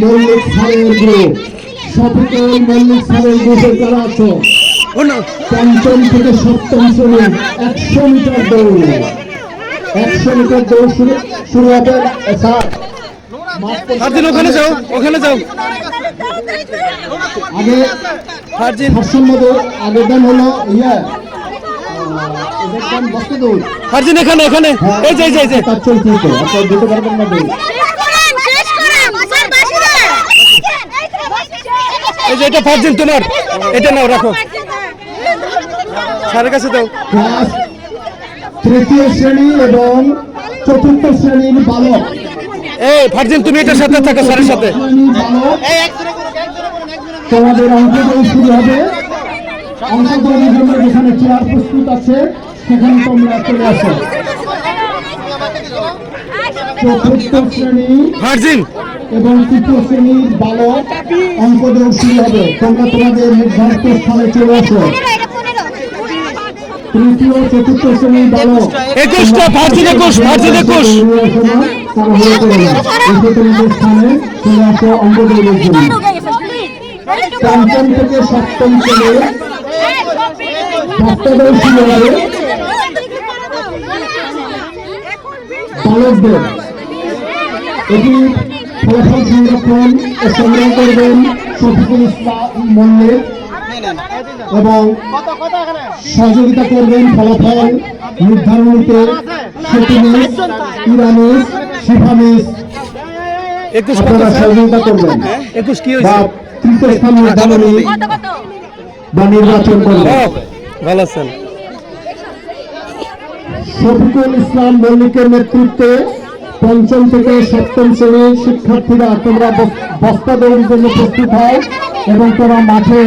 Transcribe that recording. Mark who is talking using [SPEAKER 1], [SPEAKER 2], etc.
[SPEAKER 1] মল্লিক স্যারের গ্রুপ, শফিকুল মল্লিক স্যারের গ্রুপে যারা আছো, পঞ্চম থেকে সপ্তম শ্রেণীর 100 মিটার দৌড়, 100 মিটার দৌড় শুরু হবে। স্যার
[SPEAKER 2] ওখানে যাও, ওখানে যাও।
[SPEAKER 1] আগে ভারসাম্য দৌড়, আগের দাম হলো
[SPEAKER 2] ফারজিন এখানে এখানে এই যে এই যে
[SPEAKER 1] তার চলছে তো আপনারা দিতে পারবেন না দৌড়।
[SPEAKER 2] এই যে এটা ফারজিন তোমার, এটা নাও রাখো, স্যারের কাছে দাও।
[SPEAKER 1] ক্লাস তৃতীয় শ্রেণী এবং চতুর্থ শ্রেণীর বালক।
[SPEAKER 2] এই ফারজিন তুমি এটার সাথে থাকো, স্যারের সাথে।
[SPEAKER 1] তোমাদের অংশগ্রহণ শুরু হবে। অংশগ্রহণের জন্য যেখানে চেয়ার প্রস্তুত আছে সেখানে তোমরা চলে আসো। চতুর্থ শ্রেণী
[SPEAKER 2] ফারজিন
[SPEAKER 1] এবং তৃতীয় শ্রেণীর বালক অঙ্ক দৌড় শুরু হবে। তোমরা তোমাদের নির্ধারিত স্থানে চলে আসো। তৃতীয় চতুর্থ শ্রেণীর বালক
[SPEAKER 2] 21টা, ফারজিন 21, ফারজিন 21।
[SPEAKER 1] তোমাদের স্থানে চলে আসো অঙ্ক দৌড়ের জন্য। পঞ্চম থেকে সপ্তম শ্রেণীর বাচ্চা দৌড় শুরু হবে বালকদের। এটি ফলাফল সংগ্রহ করবেন শফিকুল ইসলাম মল্লিক এবং সহযোগিতা করবেন ফলাফল নির্ধারণীতে শফিকুল ইরানিস শিফামিস। আপনারা সহযোগিতা করবেন
[SPEAKER 2] 21 কি
[SPEAKER 1] বা
[SPEAKER 2] হয়েছে?
[SPEAKER 1] তৃতীয় স্থান নির্ধারণী বা নির্বাচন করবেন।
[SPEAKER 2] ভালো আছেন।
[SPEAKER 1] শফিকুল ইসলাম মল্লিকের নেতৃত্বে পঞ্চম থেকে সপ্তম শ্রেণীর শিক্ষার্থীরা তোমরা বস্তা দৌড়ের জন্য প্রস্তুত হও এবং তোমরা মাঠে